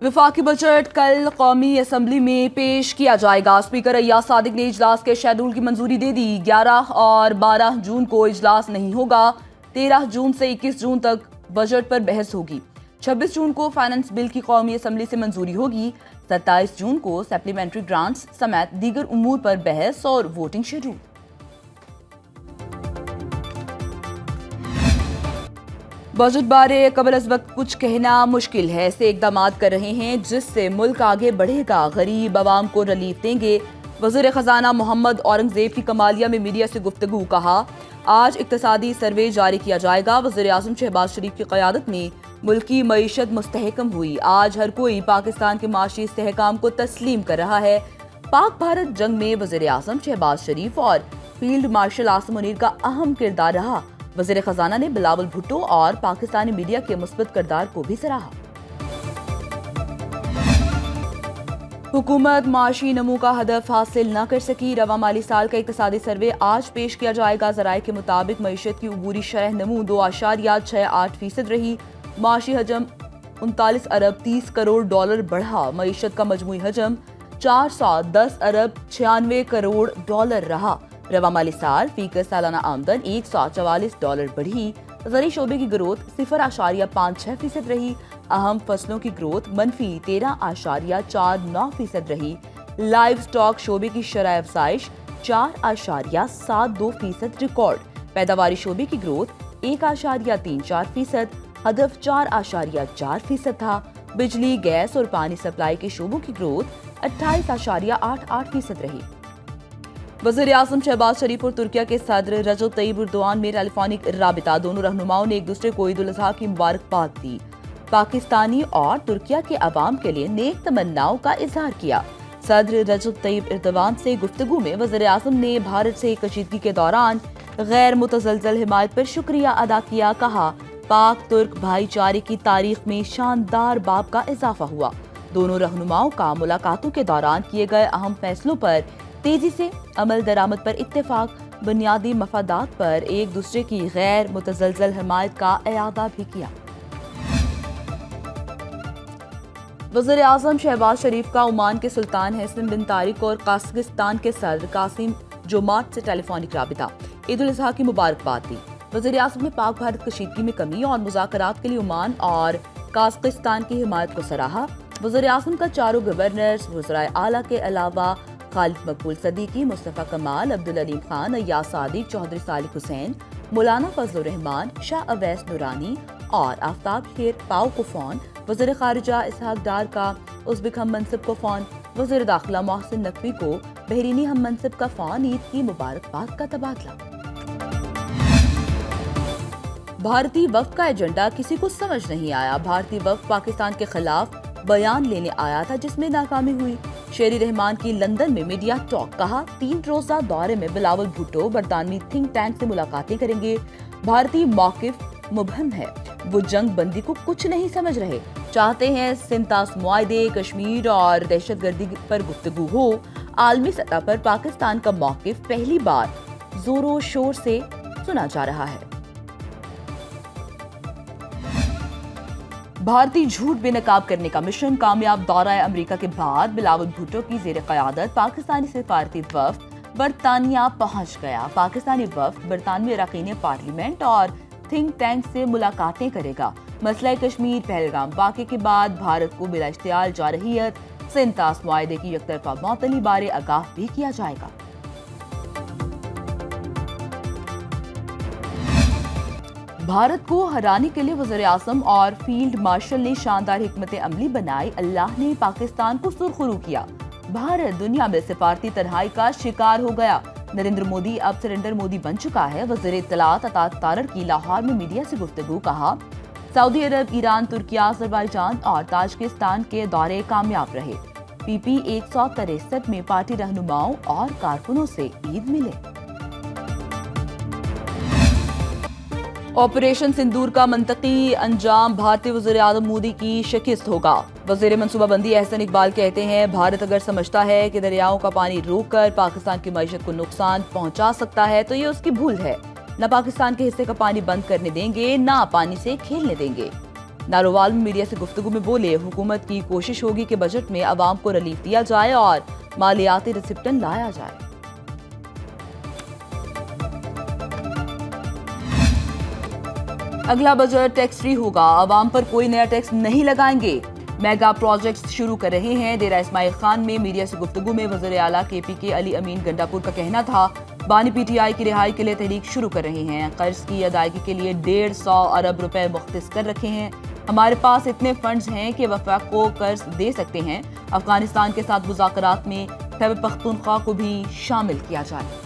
वफाकी बजट कल कौमी असम्बली में पेश किया जाएगा। स्पीकर अय्याज सादिक ने इजलास के शेड्यूल की मंजूरी दे दी। 11 और 12 जून को इजलास नहीं होगा। 13 जून से 21 जून तक बजट पर बहस होगी। 26 जून को फाइनेंस बिल की कौमी असम्बली से मंजूरी होगी। 27 जून को सप्लीमेंट्री ग्रांट्स समेत दीगर उमूर पर बहस और वोटिंग शेड्यूल। बजट बारे कबल अज वक्त कुछ कहना मुश्किल है। ऐसे इकदाम कर रहे हैं जिससे मुल्क आगे बढ़ेगा, गरीब आवाम को रिलीफ देंगे। वज़ीर खजाना मोहम्मद औरंगजेब की कमालिया में मीडिया से गुफ्तगू। कहा, आज इक्तसादी सर्वे जारी किया जाएगा। वज़ीर आज़म शहबाज शरीफ की क़यादत में मुल्क की मईशत मुस्तहकम हुई। आज हर कोई पाकिस्तान के माशी इस्तेहकाम को तस्लीम कर रहा है। पाक भारत जंग में वज़ीर आज़म शहबाज शरीफ और फील्ड मार्शल आसिम मुनीर का अहम किरदार रहा। वज़ीर खजाना ने बिलावल भुट्टो और पाकिस्तानी मीडिया के मुस्बत किरदार को भी सराहा। हुकूमत माशी नमू का हदफ हासिल न कर सकी। रवा माली साल का इक्तसादी सर्वे आज पेश किया जाएगा। ज़राए के मुताबिक मईशत की अबूरी शरह नमू 2.68% रही। माशी हजम 39 अरब 30 करोड़ डॉलर बढ़ा। मईशत का मजमूई हजम 410 अरब 96 करोड़ डॉलर रहा। रवा माली साल फीकर सालाना आमदन $144 बढ़ी। ज़री शोबे की ग्रोथ 0.56% रही। अहम फसलों की ग्रोथ मनफी 13.49% रही। लाइव स्टॉक शोबे की शरह अफजाइश 4.72% रिकॉर्ड। पैदावारी शोबे की ग्रोथ 1.34%, हदफ 4.4% था। बिजली, गैस और पानी सप्लाई के शोबों की ग्रोथ 28.88% रही। वज़ीर आज़म शहबाज शरीफ और तुर्किया के सदर रजब तय्यब एर्दोआन में टेलीफोनिक राबिता। दोनों रहनुमाओं ने एक दूसरे को ईद उल अज़हा की मुबारकबाद दी। पाकिस्तानी और तुर्किया के अवाम के लिए नेक तमन्नाओं का इजहार किया। सदर रजब तय्यब एर्दोआन से गुफ्तगू में वज़ीर आज़म ने भारत से कशीदगी के दौरान गैर मुतज़लज़ल हिमायत पर शुक्रिया अदा किया। कहा, पाक तुर्क भाईचारे की तारीख में शानदार बाब का इजाफा हुआ। दोनों रहनुमाओं का मुलाकातों के दौरान किए गए अहम फैसलों पर तेजी से अमल दरामद पर इत्तेफाक, बुनियादी मफादात पर एक दूसरे की गैर मुतज़लज़ल हिमायत का एआदा भी किया। वज़ीर आज़म शहबाज शरीफ का ओमान के सुल्तान हैसम बिन तारिक और कज़ाकिस्तान के सदर कासिम जोमार्ट से टेलीफोनिक राबिता। ईद उल अज़हा की मुबारकबाद दी। वज़ीर आज़म ने पाक भारत कशीदगी में कमी और मुज़ाकरात के लिए ओमान और कज़ाकिस्तान की हिमायत को सराहा। वज़ीर आज़म का चारों गवर्नर्स, वज़राए आला के अलावा खालिद मकबूल सदीकी, मुस्तफ़ा कमाल, अब्दुल अलीम खान, अय्याज सादिक, चौधरी सालिक हुसैन, मौलाना फजल रहमान, शाह अवैस नूरानी और आफ्ताब शेर पाओ को फ़ोन। वज़ीर ख़ारिजा इसहाक डार का उज़्बेक हम मनसब को फ़ोन। वज़ीर दाखिला मोहसिन नकवी को बहरीनी हम मनसब का फ़ोन। ईद की मुबारकबाद का तबादला। भारतीय वफ़द का एजेंडा किसी को समझ नहीं आया। भारतीय वफ़द पाकिस्तान के खिलाफ बयान लेने आया था जिसमें नाकामी हुई। शेरी रहमान की लंदन में मीडिया टॉक। कहा, 3 रोज़ा दौरे में बिलावल भुट्टो बरतानवी थिंक टैंक से मुलाकातें करेंगे। भारतीय मौक़िफ़ मुबहम है। वो जंग बंदी को कुछ नहीं समझ रहे, चाहते हैं सिंतास मुआहदे, कश्मीर और दहशतगर्दी पर गुफ्तगू हो। आलमी सतह पर पाकिस्तान का मौक़िफ़ पहली बार जोरों शोर से सुना जा रहा है। भारतीय झूठ बेनकाब करने का मिशन कामयाब। दौरा अमेरिका के बाद बिलावल भुट्टो की ज़ेर क़यादत पाकिस्तानी सिफारती वफ़द बरतानिया पहुंच गया। पाकिस्तानी वफ़द बरतानवी अरकान पार्लियामेंट और थिंक टैंक से मुलाकातें करेगा। मसला कश्मीर पहलगाम वाक़े के बाद भारत को बिला इश्तियाल जारहियत सिंतास मुआहदे की यकतरफा मअतली बारे आगाह भी किया जाएगा। भारत को हराने के लिए वज़ीर आज़म और फील्ड मार्शल ने शानदार हिकमत अमली बनाई। अल्लाह ने पाकिस्तान को सुरखरू किया। भारत दुनिया में सिफारती तन्हाई का शिकार हो गया। नरेंद्र मोदी अब सरेंडर मोदी बन चुका है। वज़ीर इत्तलात अतात तारर की लाहौर में मीडिया से गुफ्तगू। कहा, सऊदी अरब, ईरान, तुर्किया, अज़रबैजान और ताजिकिस्तान के दौरे कामयाब रहे। PP 163 में पार्टी रहनुमाओं और कारकुनों से ईद मिले। ऑपरेशन सिंदूर का मंतकी अंजाम भारतीय वज़ीर आज़म मोदी की शिकस्त होगा। वज़ीर मनसूबाबंदी एहसन इकबाल कहते हैं, भारत अगर समझता है कि दरियाओं का पानी रोककर पाकिस्तान की मईशत को नुकसान पहुंचा सकता है तो ये उसकी भूल है। न पाकिस्तान के हिस्से का पानी बंद करने देंगे, न पानी से खेलने देंगे। नारोवाल में मीडिया से गुफ्तगू में बोले, हुकूमत की कोशिश होगी कि बजट में अवाम को रिलीफ दिया जाए और मालियाती रिसिप्टन लाया जाए। अगला बजट टैक्स फ्री होगा, अवाम पर कोई नया टैक्स नहीं लगाएंगे। मेगा प्रोजेक्ट्स शुरू कर रहे हैं। डेरा इस्माइल खान में मीडिया से गुफ्तगू में वज़ीर आला KP के अली अमीन गंडापुर का कहना था, बानी PTI की रिहाई के लिए तहरीक शुरू कर रहे हैं। कर्ज की अदायगी के लिए 150 अरब रुपए मुख्तस कर रखे हैं। हमारे पास इतने फंड्स हैं कि वफाक को कर्ज दे सकते हैं। अफगानिस्तान के साथ मुज़ाकरात में खैबर पख्तूनख्वा को भी शामिल किया जाए।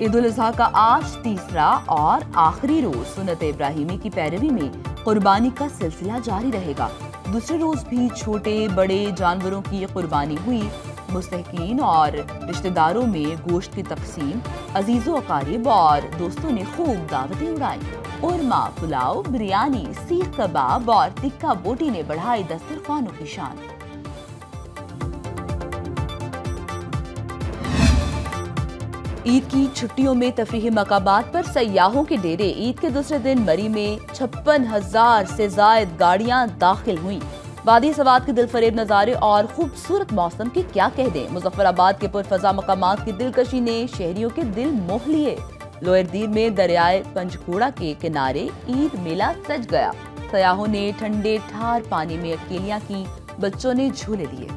ईद उल अज़हा का आज तीसरा और आखिरी रोज सुन्नत इब्राहिमी की पैरवी में कुर्बानी का सिलसिला जारी रहेगा। दूसरे रोज भी छोटे बड़े जानवरों की कुर्बानी हुई। मुस्तहकीन और रिश्तेदारों में गोश्त की तकसीम, अजीजों अकारिब और दोस्तों ने खूब दावतें उड़ाई। उरमा, पुलाव, बिरयानी, सीख कबाब और टिक्का बोटी ने बढ़ाई दस्तरखानों की शान। ईद की छुट्टियों में तफरीही मकामात पर सयाहों के डेरे। ईद के दूसरे दिन मरी में 56,000 से जायद गाड़ियां दाखिल हुई। वादी सवात के दिलफरेब नज़ारे और खूबसूरत मौसम की क्या कह दें। मुजफ्फराबाद के पुरफजा मकामात की दिलकशी ने शहरियों के दिल मोह लिए। लोअर दीर में दरियाए पंचकूड़ा के किनारे ईद मेला सज गया। सयाहों ने ठंडे ठार पानी में अटकेलियां की, बच्चों ने झूले लिए।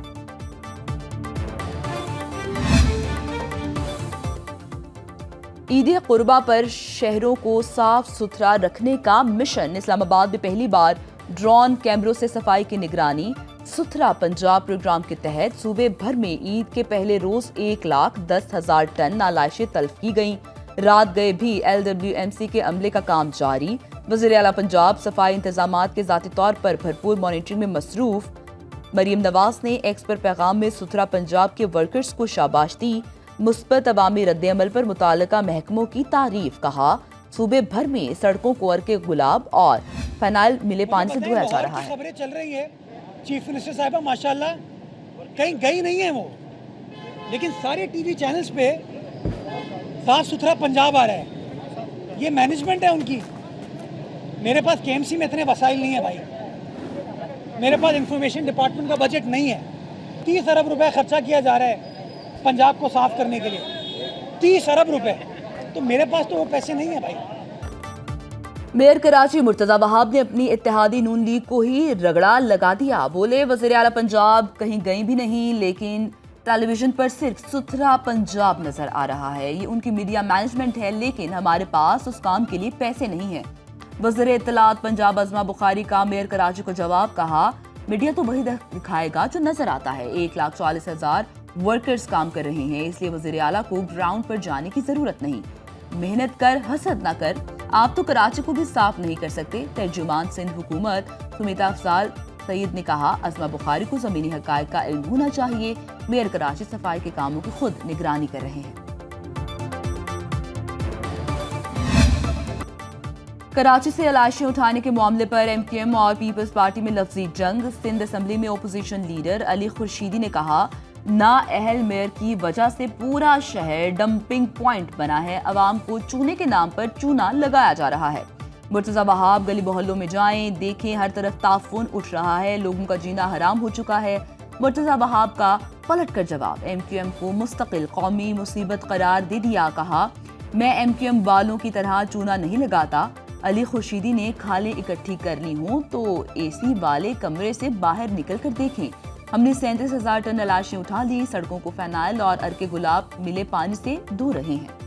ईद कुर्बा पर शहरों को साफ सुथरा रखने का मिशन। इस्लामाबाद में पहली बार ड्रोन कैमरों से सफाई की निगरानी। सुथरा पंजाब प्रोग्राम के तहत सूबे भर में ईद के पहले रोज 1,10,000 टन नालायशें तल्फ की गईं। रात गए भी LWMC के अमले का काम जारी। वज़ीर आला पंजाब सफाई इंतजामात के ज़ाती तौर पर भरपूर मॉनिटरिंग में मसरूफ। मरीम नवाज ने एक्स पर पैगाम में सुथरा पंजाब के वर्कर्स को शाबाश दी। मुस्बत अवामी रद्द-ए-अमल पर मुतालिका महकमों की तारीफ। कहा, सूबे भर में सड़कों को अर्के गुलाब और फेनाइल मिले पानी से धोया जा रहा है। खबरें चल रही है, चीफ मिनिस्टर साहिबा माशाल्लाह कहीं गई नहीं है वो, लेकिन सारे टीवी चैनल्स पे साफ सुथरा पंजाब आ रहा है। ये मैनेजमेंट है उनकी। मेरे पास KMC में इतने वसाइल नहीं है भाई। मेरे पास इंफॉर्मेशन डिपार्टमेंट का बजट नहीं है। 30 अरब रुपए खर्चा किया जा रहा है पंजाब को साफ करने के लिए। 30 अरब रुपए, तो मेरे पास तो वो पैसे नहीं है भाई। मेयर कराची मुर्तजा वहाब ने अपनी इत्तेहादी नून लीग को ही रगड़ा लगा दिया। बोले, वज़ीर आला पंजाब कहीं गई भी नहीं, लेकिन टेलीविजन पर सिर्फ सुथरा पंजाब नजर आ रहा है। ये उनकी मीडिया मैनेजमेंट है, लेकिन हमारे पास उस काम के लिए पैसे नहीं है। वज़ीर इत्तलात पंजाब अज़मा बुखारी का मेयर कराची को जवाब। कहा, मीडिया तो वही दिखाएगा जो नजर आता है। 1,40,000 वर्कर्स काम कर रहे हैं, इसलिए वज़ीर आला को ग्राउंड पर जाने की जरूरत नहीं। मेहनत कर, हसद ना कर। आप तो कराची को भी साफ नहीं कर सकते। तर्जुमान सिंध हुकूमत सुमिता अफजाल सईद ने कहा, अज़मा बुखारी को ज़मीनी हक़ाइक़ का इल्म होना चाहिए। मेयर कराची सफाई के कामों की खुद निगरानी कर रहे हैं। कराची से अलाशियां उठाने के मामले पर MQM और पीपल्स पार्टी में लफ्जी जंग। सिंध असेंबली में ओपोजिशन लीडर अली खुर्शीदी ने कहा, नाअहल मेयर की वजह से पूरा शहर डंपिंग पॉइंट बना है। अवाम को चूने के नाम पर चूना लगाया जा रहा है। मुर्तजा वहाब, गली मोहल्लों में जाएं, देखें, हर तरफ ताफून उठ रहा है। लोगों का जीना हराम हो चुका है। मुर्तजा वहाब का पलट कर जवाब। MQM को मुस्तकिल कौमी मुसीबत करार दे दिया। कहा, मैं MQM वालों की तरह चूना नहीं लगाता। अली खुर्शीदी ने खालें इकट्ठी करनी हो तो AC वाले कमरे से बाहर निकल कर देखें। हमने 37,000 टन अलाशियां उठा ली। सड़कों को फेनाइल और अर्के गुलाब मिले पानी से धो रहे हैं।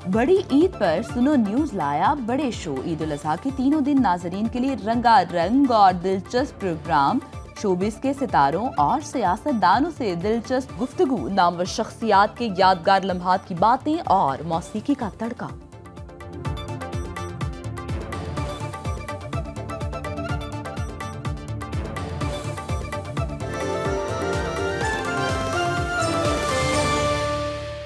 बड़ी ईद पर सुनो न्यूज लाया बड़े शो। ईद उल अज़हा के तीनों दिन नाजरीन के लिए रंगारंग और दिलचस्प प्रोग्राम। शोबिस के सितारों और सियासतदानों से दिलचस्प गुफ्तगू, नामवर शख्सियात के यादगार लम्हात की बातें और मौसीकी का तड़का।